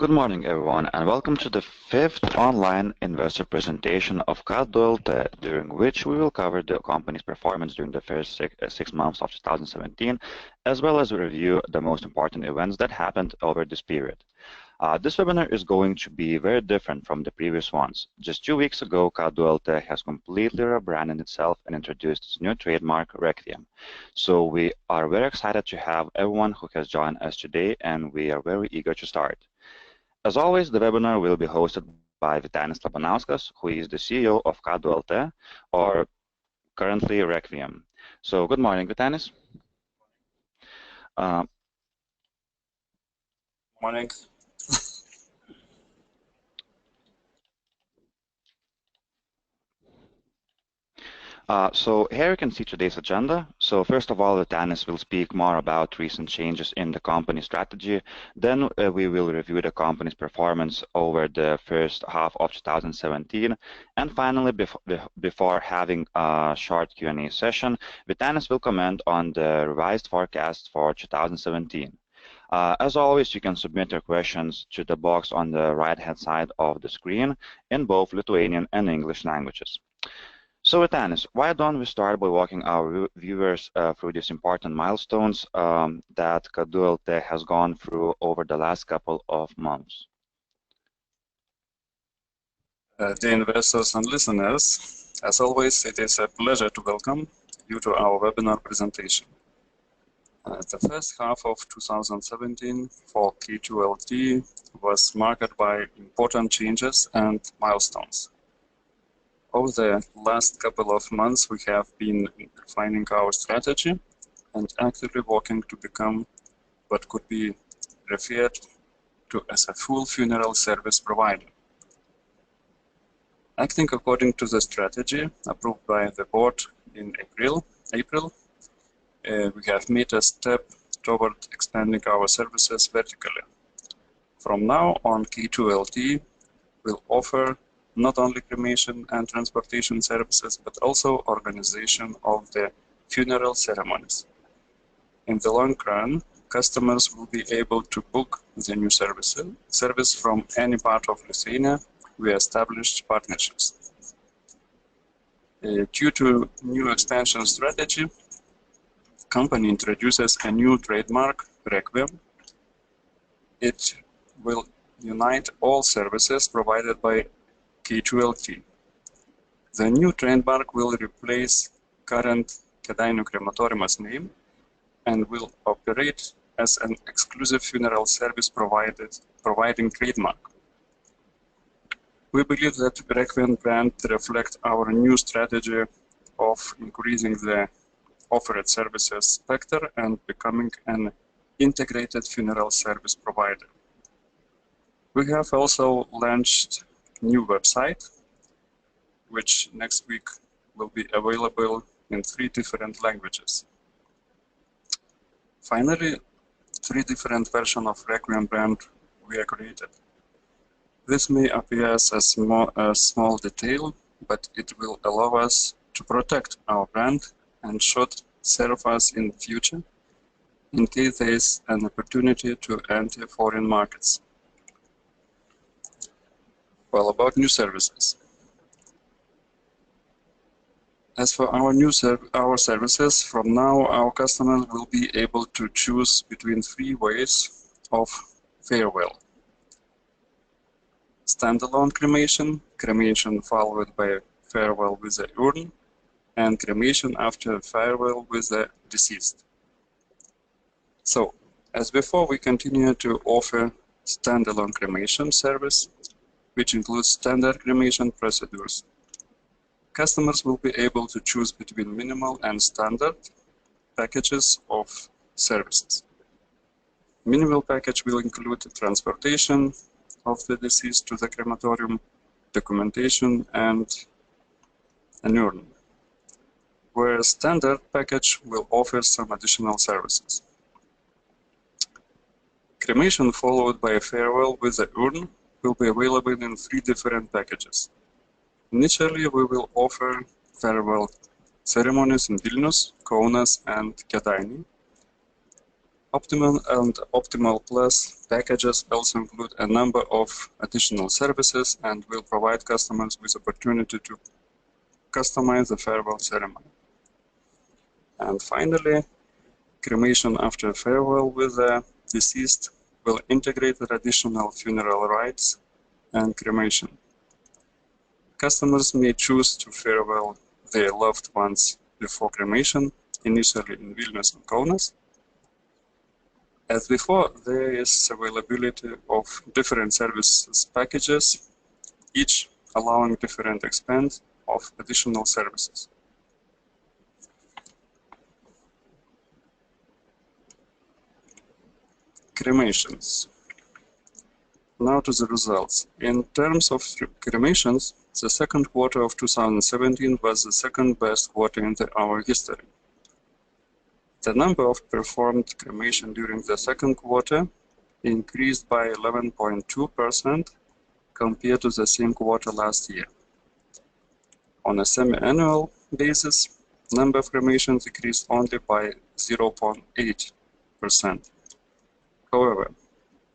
Good morning, everyone, and welcome to the fifth online investor presentation of K2LT, during which we will cover the company's performance during the first six months of 2017, as well as review the most important events that happened over this period. This webinar is going to be very different from the previous ones. Just 2 weeks ago, K2LT has completely rebranded itself and introduced its new trademark, Requiem. So we are very excited to have everyone who has joined us today, and we are very eager to start. As always, the webinar will be hosted by Vytenis Labanauskas, who is the CEO of K2LT, or currently Requiem. So good morning, Vytenis. Morning. So here you can see today's agenda. So first of all, Vytenis will speak more about recent changes in the company strategy. Then we will review the company's performance over the first half of 2017. And finally, before having a short Q&A session, Vytenis will comment on the revised forecast for 2017. As always, you can submit your questions to the box on the right-hand side of the screen in both Lithuanian and English languages. So Vytenis, why don't we start by walking our viewers through these important milestones that K2LT has gone through over the last couple of months? Dear investors and listeners, as always, it is a pleasure to welcome you to our webinar presentation. The first half of 2017 for K2LT was marked by important changes and milestones. Over the last couple of months, we have been refining our strategy and actively working to become what could be referred to as a full funeral service provider. Acting according to the strategy approved by the board in April, we have made a step toward expanding our services vertically. From now on, K2LT will offer not only cremation and transportation services, but also organization of the funeral ceremonies. In the long run, customers will be able to book the new service from any part of Lithuania via established partnerships. Due to new expansion strategy, the company introduces a new trademark, Requiem. It will unite all services provided by K2LT. The new trademark will replace current Kėdainių Krematoriumas name and will operate as an exclusive funeral service providing trademark. We believe that Requiem brand reflects our new strategy of increasing the offered services spectrum and becoming an integrated funeral service provider. We have also launched new website, which next week will be available in 3 different languages. Finally, 3 different versions of Requiem brand we are created. This may appear as a small detail, but it will allow us to protect our brand and should serve us in the future in case there is an opportunity to enter foreign markets. Well, about new services. As for our services, from now our customers will be able to choose between 3 ways of farewell. Standalone cremation, cremation followed by farewell with the urn, and cremation after farewell with the deceased. So, as before, we continue to offer standalone cremation service, which includes standard cremation procedures. Customers will be able to choose between minimal and standard packages of services. Minimal package will include transportation of the deceased to the crematorium, documentation, and an urn, whereas standard package will offer some additional services. Cremation followed by a farewell with the urn will be available in 3 different packages. Initially, we will offer farewell ceremonies in Vilnius, Kaunas, and Kėdainiai. Optimal and Optimal Plus packages also include a number of additional services and will provide customers with opportunity to customize the farewell ceremony. And finally, cremation after farewell with the deceased will integrate the traditional funeral rites and cremation. Customers may choose to farewell their loved ones before cremation, initially in Vilnius and Kaunas. As before, there is availability of different services packages, each allowing different expense of additional services. Cremations. Now to the results. In terms of cremations, the second quarter of 2017 was the second best quarter in our history. The number of performed cremation during the second quarter increased by 11.2% compared to the same quarter last year. On a semi-annual basis, number of cremations decreased only by 0.8%. However,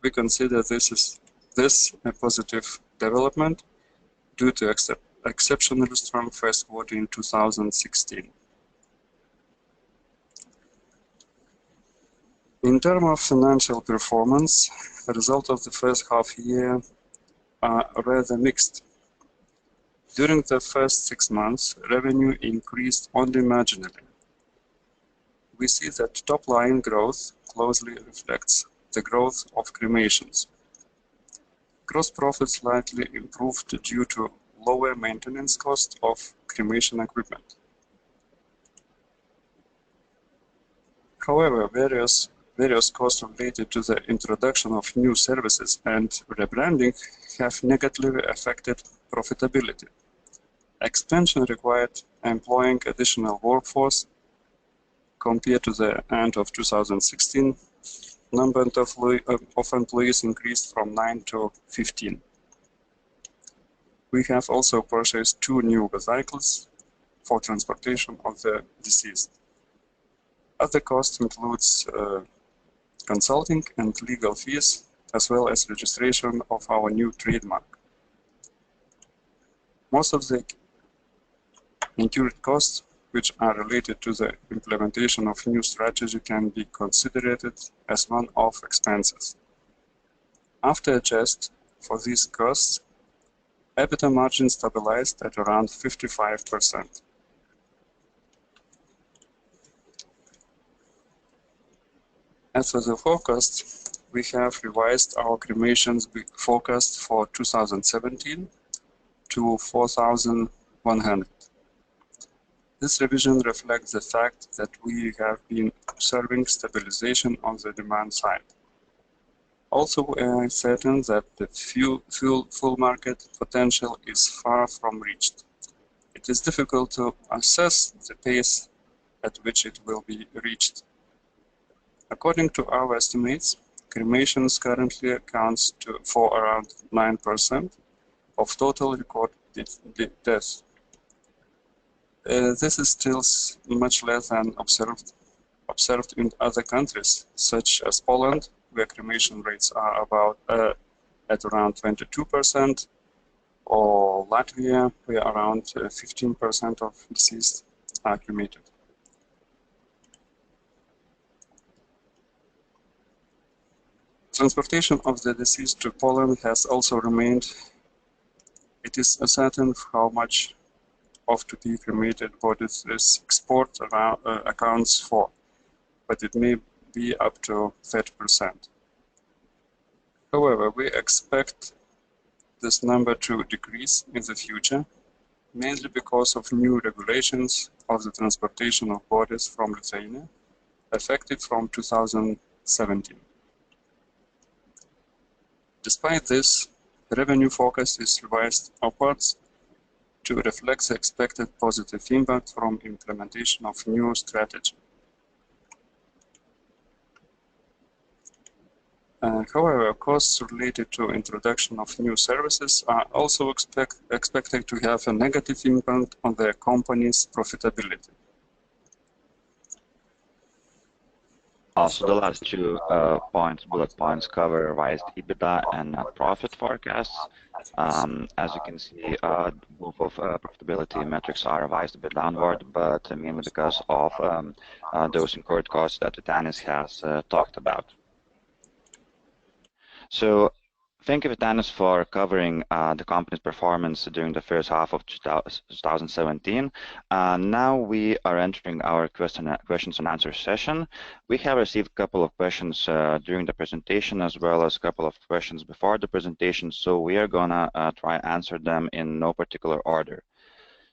we consider this a positive development due to exceptionally strong first quarter in 2016. In terms of financial performance, the result of the first half year are rather mixed. During the first 6 months, revenue increased only marginally. We see that top-line growth closely reflects the growth of cremations. Gross profit slightly improved due to lower maintenance cost of cremation equipment. However, various costs related to the introduction of new services and rebranding have negatively affected profitability. Expansion required employing additional workforce. Compared to the end of 2016, number of employees increased from 9 to 15. We have also purchased 2 new vehicles for transportation of the deceased. Other costs includes consulting and legal fees, as well as registration of our new trademark. Most of the incurred costs, which are related to the implementation of new strategy, can be considered as one-off expenses. After adjust for these costs, EBITDA margin stabilized at around 55%. As for the forecast, we have revised our cremations forecast for 2017 to 4,100. This revision reflects the fact that we have been observing stabilization on the demand side. Also, we are certain that the full market potential is far from reached. It is difficult to assess the pace at which it will be reached. According to our estimates, cremations currently accounts for around 9% of total recorded deaths. This is still much less than observed in other countries, such as Poland, where cremation rates are at around 22%, or Latvia, where around 15% of deceased are cremated. Transportation of the deceased to Poland has also remained. It is uncertain how much of to be cremated bodies this export accounts for, but it may be up to 30%. However, we expect this number to decrease in the future, mainly because of new regulations of the transportation of bodies from Lithuania, effective from 2017. Despite this, the revenue forecast is revised upwards to reflect the expected positive impact from implementation of new strategy. However, costs related to introduction of new services are also expected to have a negative impact on the company's profitability. So the last two bullet points cover revised EBITDA and net profit forecasts. As you can see, both of profitability metrics are revised a bit downward, but mainly because of those incurred costs that Vytenis has talked about. So thank you, Vytenis, for covering the company's performance during the first half of 2017. Now we are entering our questions and answers session. We have received a couple of questions during the presentation, as well as a couple of questions before the presentation, so we are gonna try and answer them in no particular order.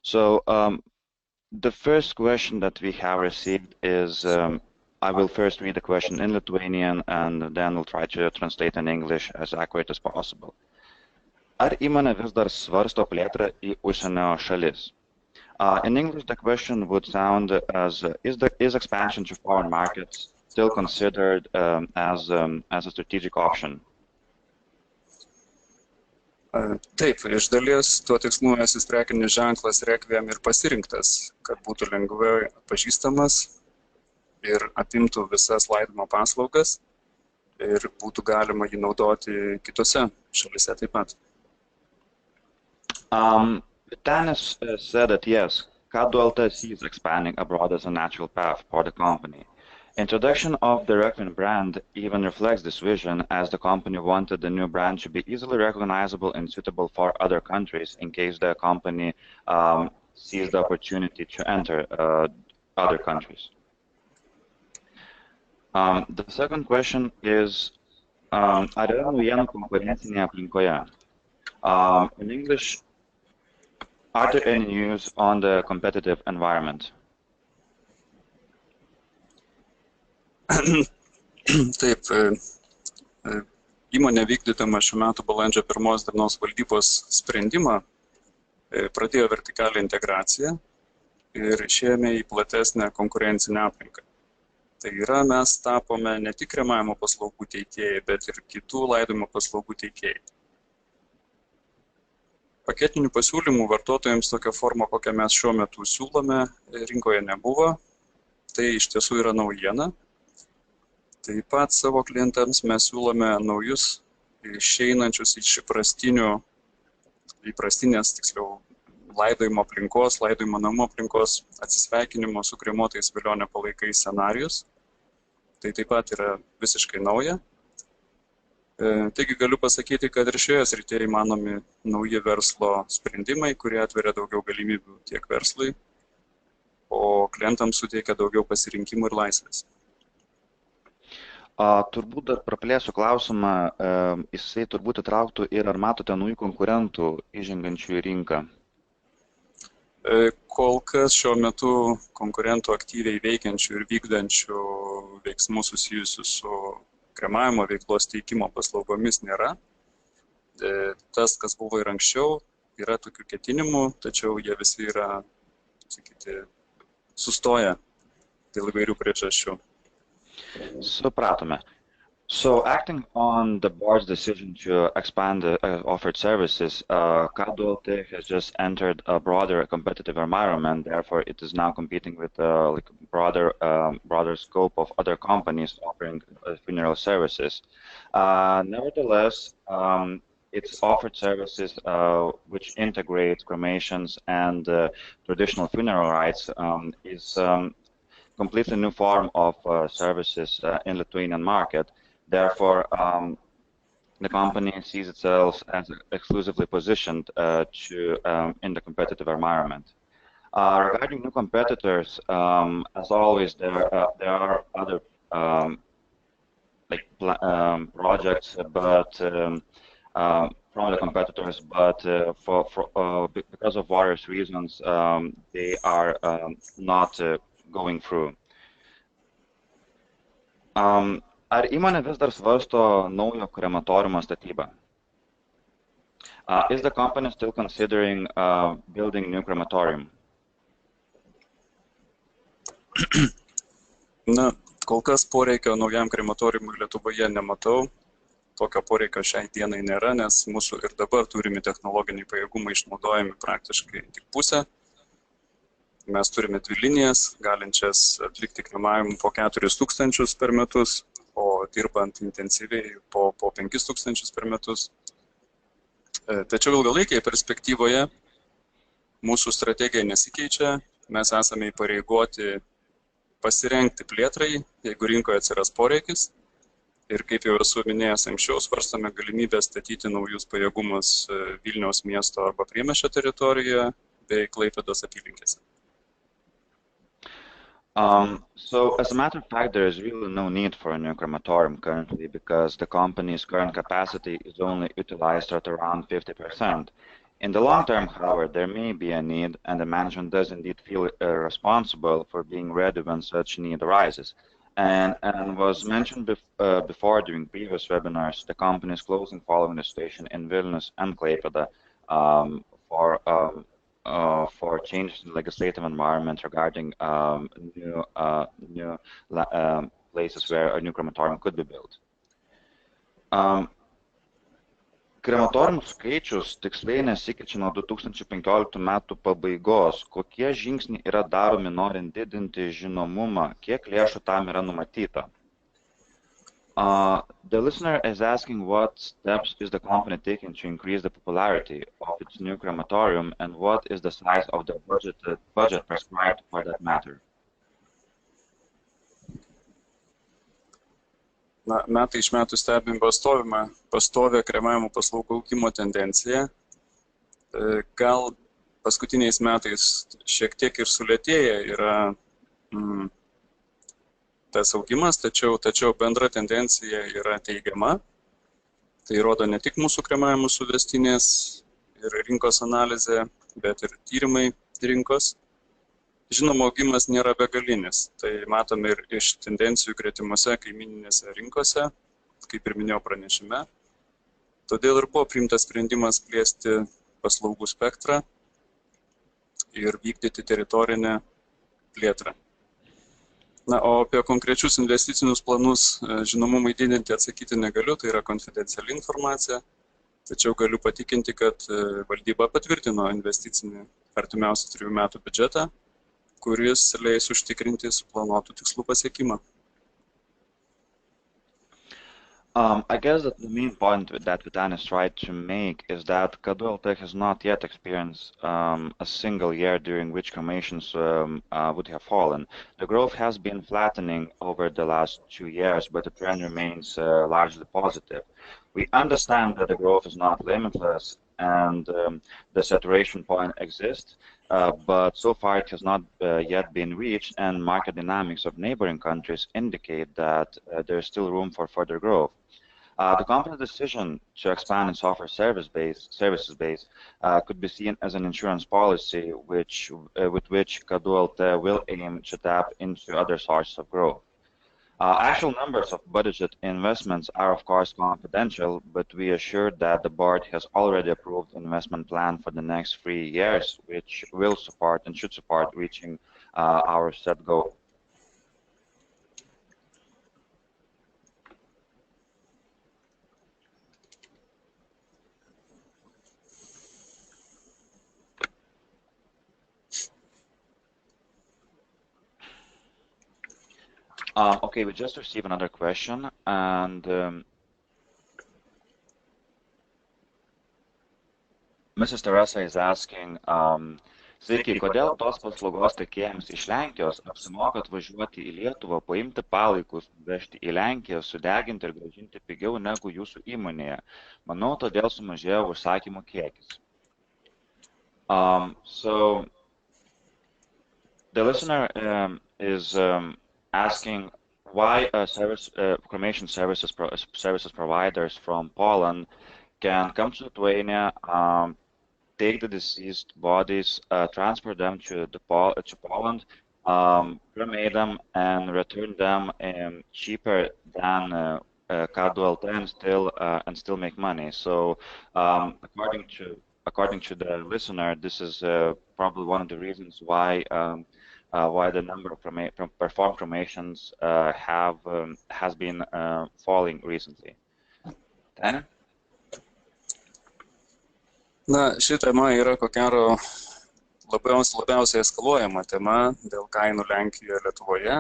So the first question that we have received is, I will first read the question in Lithuanian and then we'll try to translate in English as accurate as possible. Ar įmonė vis dar svarsto plėtrą į užsienio šalis? In English, the question would sound as, is expansion to foreign markets still considered as a strategic option? Taip, iš dalies tuo tikslu naujasis prekinis ženklas Requiem ir pasirinktas, kad būtų lengvai pažįstamas ir apimtų visas laidojimo paslaugas ir būtų galima jį naudoti kitose šalyse taip pat. Vytenis said that yes, Kadu.lt sees expanding abroad as a natural path for the company. Introduction of the Requiem brand even reflects this vision, as the company wanted the new brand to be easily recognizable and suitable for other countries in case the company sees the opportunity to enter other countries. The second question is, ar yra naujienų konkurencinėje aplinkoje? In English, are there any news on the competitive environment? Taip, įmonė vykdydama šių metų balandžio 1 dienos valdybos sprendimą pradėjo vertikalią integraciją ir išėjome į platesnę konkurencinę aplinką. Tai yra, mes tapome ne tik kremavimo paslaugų teikėjai, bet ir kitų laidojimo paslaugų teikėjai. Paketinių pasiūlymų vartotojams tokia forma, kokią mes šiuo metu siūlome, rinkoje nebuvo. Tai iš tiesų yra naujiena. Taip pat savo klientams mes siūlome naujus išeinančius iš įprastinės, tiksliau, laidojimo aplinkos, laidojimo namų aplinkos, atsisveikinimo su kremuotais velionio palaikais scenarijus. Tai taip pat yra visiškai nauja. Taigi galiu pasakyti, kad ir šioje srityje įmanomi nauji verslo sprendimai, kurie atveria daugiau galimybių tiek verslui, o klientams suteikia daugiau pasirinkimų ir laisvės. Turbūt dar praplėsiu klausimą, jisai turbūt įtrauktų ir ar matote naujų konkurentų įžengiančių į rinką? Kol kas šiuo metu konkurentų aktyviai veikiančių ir vykdančių veiksmų susijusių su kremavimo veiklos teikimo paslaugomis nėra. Tas, kas buvo ir anksčiau, yra tokių ketinimų, tačiau jie visi yra, sakyti, sustoję dėl įvairių priežasčių. Supratome. So, acting on the board's decision to expand the offered services, Kadu.lt has just entered a broader competitive environment. Therefore, it is now competing with like broader scope of other companies offering funeral services. Nevertheless, its offered services, which integrate cremations and traditional funeral rites, is completely new form of services in Lithuanian market. Therefore, the company sees itself as exclusively positioned in the competitive environment. Regarding new competitors, as always, there are other projects, but from the competitors, but because of various reasons, they are not going through. Ar įmonė vis dar svarsto naujo krematoriumo statybą? Is the company still considering building new crematorium? Na, kol kas poreikio naujam krematoriumui Lietuvoje nematau. Tokio poreikio šiai dienai nėra, nes mūsų ir dabar turimi technologiniai pajėgumai išnaudojami praktiškai tik pusę. Mes turime 2 linijas, galinčias atlikti kremavimą po 4000 per metus, o dirbant intensyviai po 5000 per metus. Tačiau ilgalaikėje perspektyvoje mūsų strategija nesikeičia, mes esame įpareigoti pasirengti plėtrai, jeigu rinkoje atsiras poreikis. Ir kaip jau esu minėjęs anksčiau, svarstame galimybę statyti naujus pajėgumus Vilniaus miesto arba priemiesčio teritorijoje bei Klaipėdos apylinkėse. So as a matter of fact, there is really no need for a new crematorium currently because the company's current capacity is only utilized at around 50%. In the long term, however, there may be a need, and the management does indeed feel responsible for being ready when such need arises. And was mentioned before during previous webinars, the company is closing following the situation in Vilnius and Klaipėda for changes in legislative environment regarding new places where a new crematorium could be built. Krematoriumų skaičius tiksliai nesikeičia nuo 2015 metų pabaigos. Kokie žingsniai yra daromi norint didinti žinomumą, kiek lėšų tam yra numatyta? The listener is asking what steps is the company taking to increase the popularity of its new crematorium and what is the size of the budget prescribed for that matter? Metai iš metų stebim pastovią kremavimo paslaugų augimo tendenciją. Gal paskutiniais metais šiek tiek ir sulėtėję yra tas augimas, tačiau bendra tendencija yra teigiama. Tai rodo ne tik mūsų kremavimo suvestinės ir rinkos analizė, bet ir tyrimai rinkos. Žinoma, augimas nėra begalinis, tai matome ir iš tendencijų gretimose kaimininėse rinkose, kaip ir minėjau pranešime. Todėl ir buvo priimtas sprendimas plėsti paslaugų spektrą ir vykdyti teritorinę plėtrą. O apie konkrečius investicinius planus žinomumui didinti atsakyti negaliu, tai yra konfidenciali informacija, tačiau galiu patikinti, kad valdyba patvirtino investicinį artimiausių 3 metų biudžetą, kuris leis užtikrinti suplanuotų tikslų pasiekimą. I guess that the main point that Vytenis tried to make is that Kadu.lt has not yet experienced a single year during which cremations would have fallen. The growth has been flattening over the last 2 years, but the trend remains largely positive. We understand that the growth is not limitless and the saturation point exists, but so far it has not yet been reached, and market dynamics of neighboring countries indicate that there is still room for further growth. The company's decision to expand its offer services base could be seen as an insurance policy with which Kadu.lt will aim to tap into other sources of growth. Actual numbers of budgeted investments are of course confidential, but we assure that the board has already approved an investment plan for the next 3 years, which will support and should support reaching our set goal. Okay, we just received another question, and Mrs. Teresa is asking, sveiki, kodėl tos paslaugos tiekėjams iš Lenkijos apsimoka atvažiuoti į Lietuvą, paimti palaikus, vežti į Lenkiją, sudeginti ir grąžinti pigiau negu jūsų įmonėje? Manau, todėl sumažėjo užsakymų kiekis. So, the listener is asking why cremation services providers from Poland can come to Lithuania, take the deceased bodies, transport them to Poland, cremate them, and return them cheaper than Kadu.lt and still make money. So, according to the listener, this is probably one of the reasons why the number of performed cremations has been falling recently. Ten? Ši tema yra ko gero labiausiai eskaluojama tema dėl kainų Lenkijoje, Lietuvoje.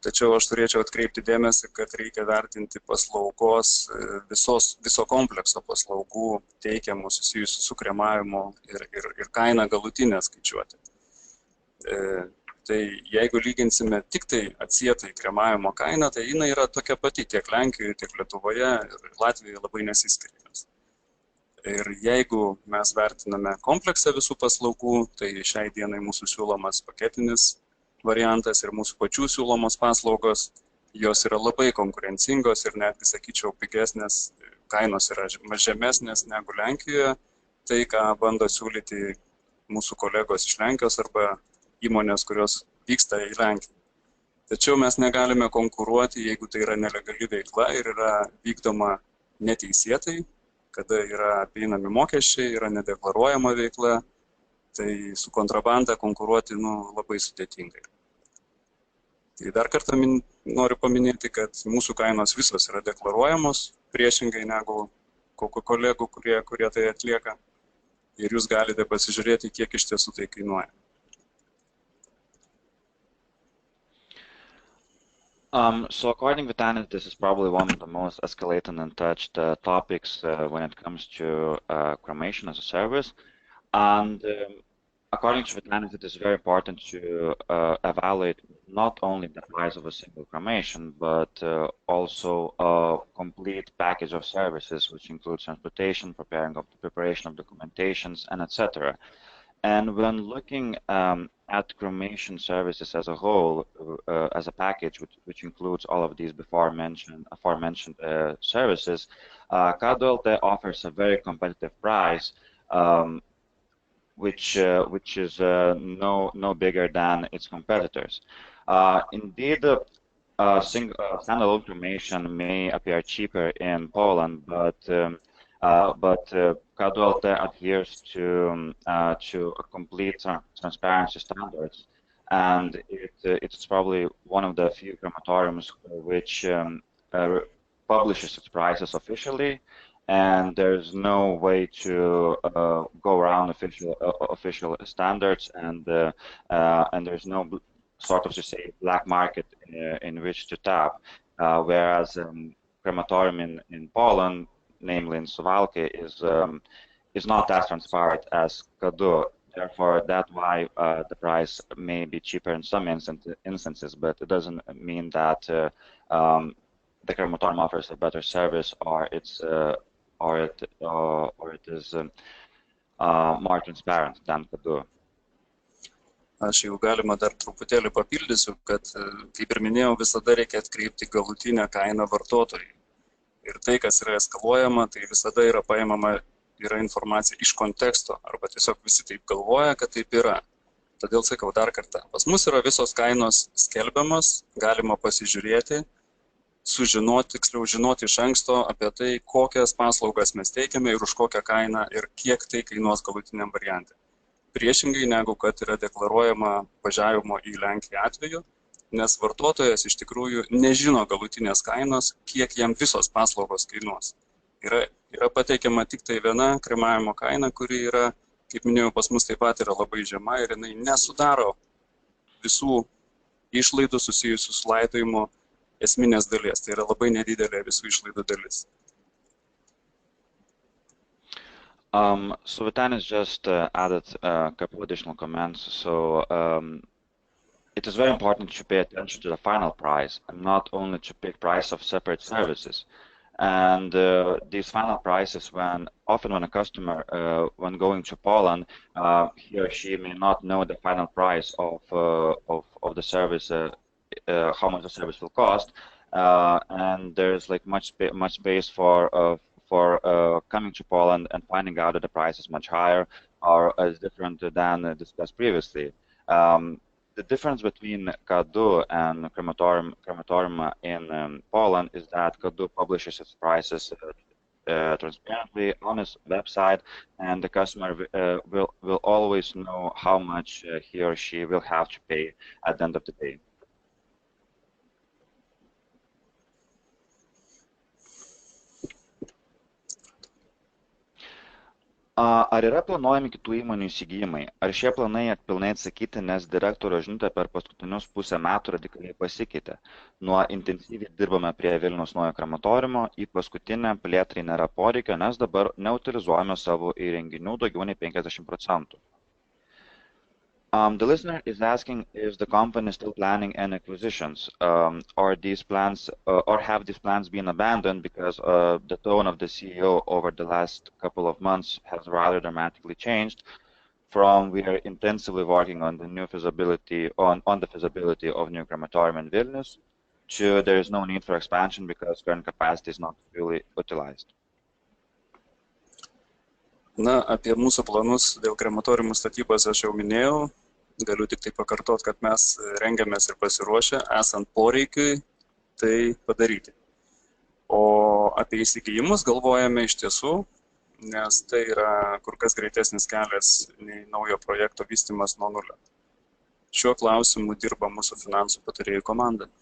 Tačiau aš turėčiau atkreipti dėmesį, kad reikia vertinti paslaugos, viso komplekso paslaugų teikiamų susijusių su kremavimu ir kainą galutinę skaičiuoti. Tai jeigu lyginsime tik tai atsietai kremavimo kainą, tai jinai yra tokia pati tiek Lenkijoje, tiek Lietuvoje ir Latvijoje labai nesiskiria. Ir jeigu mes vertiname kompleksą visų paslaugų, tai šiai dienai mūsų siūlomas paketinis variantas ir mūsų pačių siūlomos paslaugos, jos yra labai konkurencingos ir netgi, sakyčiau, pigesnės, kainos yra žemesnės negu Lenkijoje. Tai, ką bando siūlyti mūsų kolegos iš Lenkijos arba įmonės, kurios vyksta į Lenkiją. Tačiau mes negalime konkuruoti, jeigu tai yra nelegali veikla ir yra vykdoma neteisėtai, kada yra apeinami mokesčiai, yra nedeklaruojama veikla, tai su kontrabanda konkuruoti labai sudėtingai. Tai dar kartą noriu paminėti, kad mūsų kainos visos yra deklaruojamos, priešingai negu kolegų, kurie tai atlieka. Ir jūs galite pasižiūrėti, kiek iš tiesų tai kainuoja. So according to Vytenis, this is probably one of the most escalated and touched topics when it comes to cremation as a service. And according to Vytenis, it is very important to evaluate not only the price of a single cremation, but also a complete package of services, which includes transportation, preparation of documentations, and etc. And when looking at cremation services as a whole, as a package, which includes all of these aforementioned services, K2LT offers a very competitive price, which is no bigger than its competitors. Indeed, standalone cremation may appear cheaper in Poland, but K2LT adheres to a complete transparency standards, and it's probably one of the few crematoriums which publishes its prices officially, and there's no way to go around official standards, and there's no sort of, to say, black market in which to tap, whereas crematorium in Poland, namely in Suwałki, is not as transparent as K2. Therefore, that's why the price may be cheaper in some instances, but it doesn't mean that the crematorium offers a better service or it is more transparent than K2. Aš jau galima dar truputėlį papildysiu, kad, kaip ir minėjau, visada reikia atkreipti galutinę kainą vartotojui. Ir tai, kas yra eskaluojama, tai visada yra paimama informacija iš konteksto, arba tiesiog visi taip galvoja, kad taip yra. Todėl sakau dar kartą, pas mus yra visos kainos skelbiamos, galima pasižiūrėti, tiksliau žinoti iš anksto apie tai, kokias paslaugas mes teikiame ir už kokią kainą ir kiek tai kainuos galutiniam variantui. Priešingai negu kad yra deklaruojama važiavimo į Lenkiją atveju, nes vartotojas iš tikrųjų nežino galutinės kainos, kiek jam visos paslaugos kainuos. Yra pateikiama tik tai viena kremavimo kaina, kuri yra, kaip minėjau, pas mus taip pat yra labai žema ir jinai nesudaro visų išlaidų susijusių su laidojimu esminės dalies. Tai yra labai nedidelė visų išlaidų dalis. So Vytenis just added a couple additional comments. So it is very important to pay attention to the final price and not only to pick price of separate services. And these final prices, often when a customer, when going to Poland, he or she may not know the final price of the service, how much the service will cost, and there's like much space for coming to Poland and finding out that the price is much higher or is different than discussed previously. The difference between K2 and crematorium in Poland is that K2 publishes its prices transparently on its website, and the customer will always know how much he or she will have to pay at the end of the day. Ar yra planuojami kitų įmonių įsigijimai? Ar šie planai pilnai atsakyti, nes direktorio žinutė per paskutinius pusę metų radikaliai pasikeitė? Nuo intensyviai dirbame prie Vilniaus naujo krematoriumo į paskutinę plėtrai nėra poreikio, nes dabar neutilizuojame savo įrenginių daugiau nei 50%. The listener is asking, is the company still planning any acquisitions? Or these plans, or have these plans been abandoned because the tone of the CEO over the last couple of months has rather dramatically changed from we are intensively working on the new feasibility on the feasibility of new crematorium in Vilnius to there is no need for expansion because current capacity is not fully utilized. Na, apie mūsų planus dėl krematoriumų statybos aš jau minėjau. Galiu tik tai pakartot, kad mes rengiamės ir pasiruošę, esant poreikiui, tai padaryti. O apie įsigijimus galvojame iš tiesų, nes tai yra kur kas greitesnis kelias nei naujo projekto vystymas nuo nulio. Šiuo klausimu dirba mūsų finansų patarėjų komanda.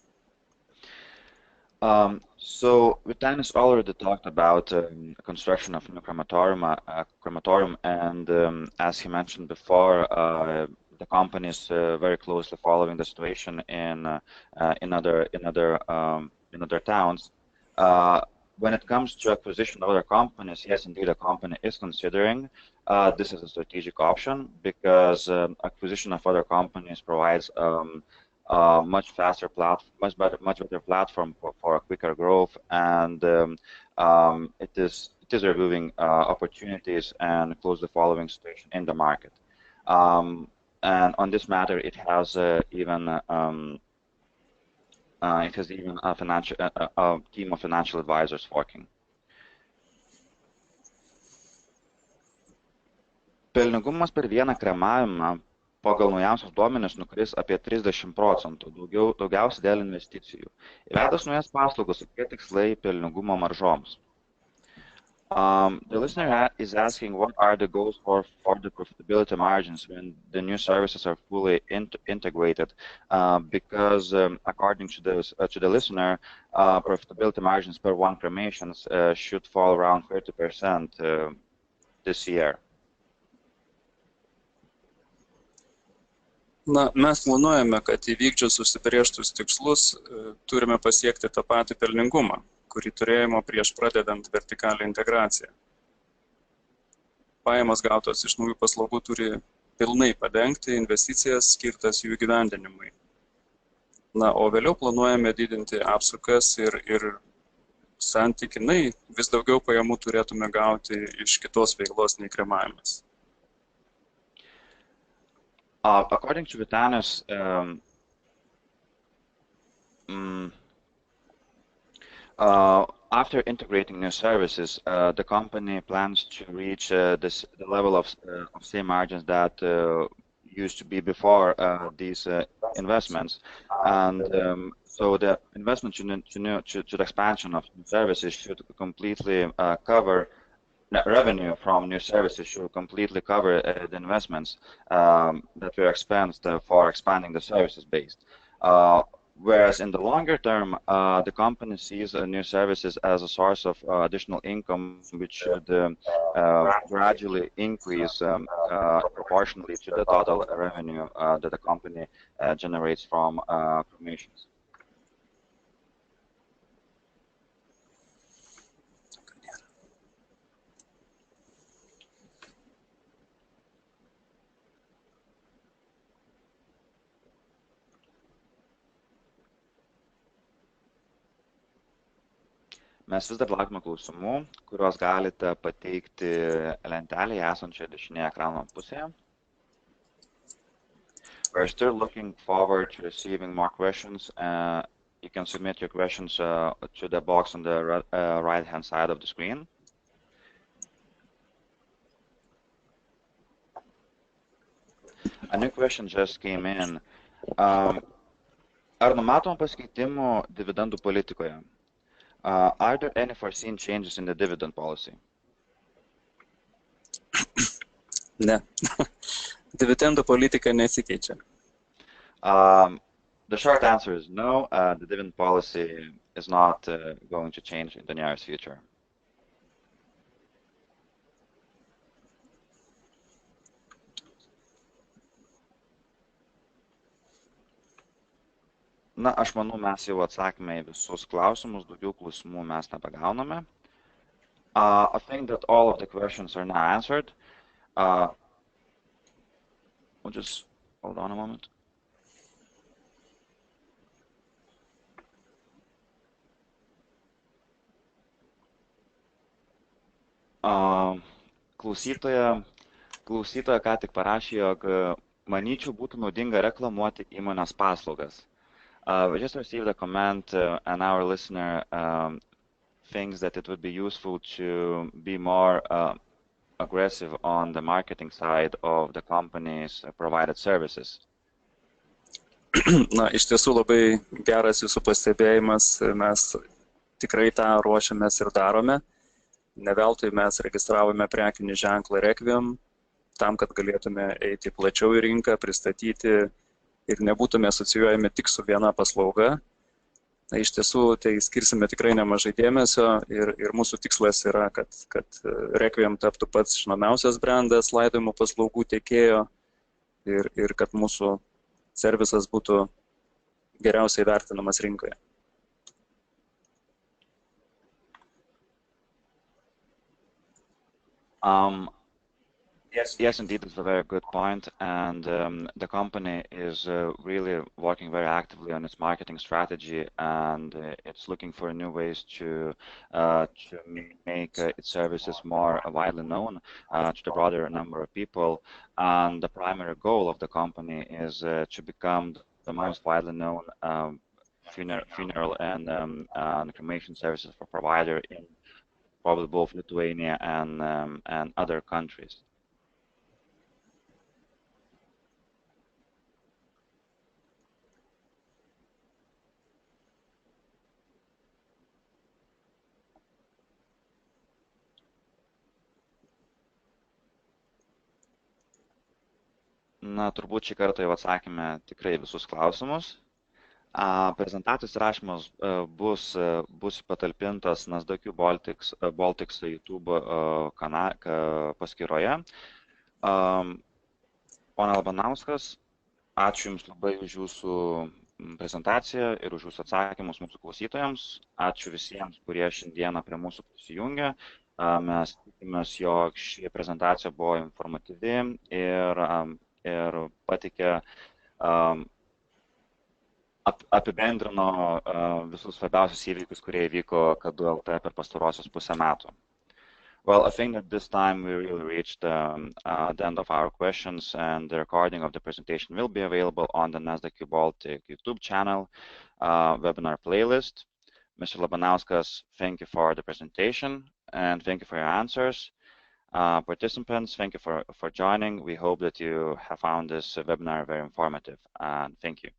So Vytenis already talked about construction of new crematorium, and as he mentioned before, the company is very closely following the situation in other towns. When it comes to acquisition of other companies, yes, indeed, a company is considering this as a strategic option because acquisition of other companies provides much better platform for a quicker growth, and it is reviewing opportunities and closely following situation in the market. And on this matter, it has even a team of financial advisors working. Pelningumas per vieną kremavimą pagal naujausius duomenis nukris apie 30%, daugiausia dėl investicijų. Įvedus naujas paslaugas, kokie tikslai pelningumo maržoms? The listener is asking what are the goals for the profitability margins when the new services are fully integrated, because according to the listener, profitability margins per one cremations should fall around 30% this year. Na, mes planuojame, kad įvykdžius užsibrėžtus tikslus turime pasiekti tą patį pelningumą, kurį turėjome prieš pradedant vertikalią integraciją. Pajamos gautos iš naujų paslaugų turi pilnai padengti investicijas skirtas jų įgyvendinimui. Na, o vėliau planuojame didinti apsukas ir santykinai vis daugiau pajamų turėtume gauti iš kitos veiklos nei kremavimas. According to Vytenis, after integrating new services, the company plans to reach the level of same margins that used to be before these investments, and so the investment to the expansion of new services should completely cover. Revenue from new services should completely cover the investments that were expensed for expanding the services base. Whereas in the longer term, the company sees new services as a source of additional income, which should gradually increase proportionally to the total revenue that the company generates from cremations. Mes vis dar laukiame klausimų, kuriuos galite pateikti lentelėje esančioje dešinėje ekrano pusėje. We're still looking forward to receiving more questions. You can submit your questions to the box on the right-hand side of the screen. A new question just came in. Ar numatoma pasikeitimų dividendų politikoje? Are there any foreseen changes in the dividend policy? Ne. Dividendų politika nesikeičia. The short answer is no. The dividend policy is not going to change in the nearest future. Na, aš manau, mes jau atsakėme į visus klausimus, daugiau klausimų mes nebegauname. I think that all of the questions are now answered. We'll just hold on a moment. Klausytoja ką tik parašė, jog manyčiau būtų naudinga reklamuoti įmonės paslaugas. We just received a comment and our listener thinks that it would be useful to be more aggressive on the marketing side of the company's provided services. Na, iš tiesų labai geras jūsų pastebėjimas, mes tikrai tą ruošiamės ir darome. Ne veltui mes registravome prekinį ženklą Requiem, tam, kad galėtume eiti plačiau į rinką, pristatyti ir nebūtume asocijuojami tik su viena paslauga. Na, iš tiesų, tai skirsime tikrai nemažai dėmesio ir mūsų tikslas yra, kad Requiem taptų pats žinomiausias brandas laidojimo paslaugų tiekėjo ir kad mūsų servisas būtų geriausiai vertinamas rinkoje. Yes, indeed, it's a very good point, and the company is really working very actively on its marketing strategy, and it's looking for new ways to make its services more widely known to the broader number of people. And the primary goal of the company is to become the most widely known funeral and cremation services provider in probably both Lithuania and other countries. Na, turbūt šį kartą jau atsakėme tikrai visus klausimus. Prezentacijos įrašymas bus patalpintas Nasdaq Baltics YouTube paskyroje. Pone Labanauskas, ačiū Jums labai už Jūsų prezentaciją ir už Jūsų atsakymus mūsų klausytojams. Ačiū visiems, kurie šiandieną prie mūsų prisijungė. Mes tikimės, jog ši prezentacija buvo informatyvi ir pateikė, apibendrino visus svarbiausius įvykius, kurie įvyko KADU LT per pastarosius pusę metų. Well, I think that this time we really reached the end of our questions, and the recording of the presentation will be available on the Nasdaq Baltic YouTube channel webinar playlist. Mr. Labanauskas, thank you for the presentation, and thank you for your answers. Participants, thank you for joining. We hope that you have found this webinar very informative, and thank you.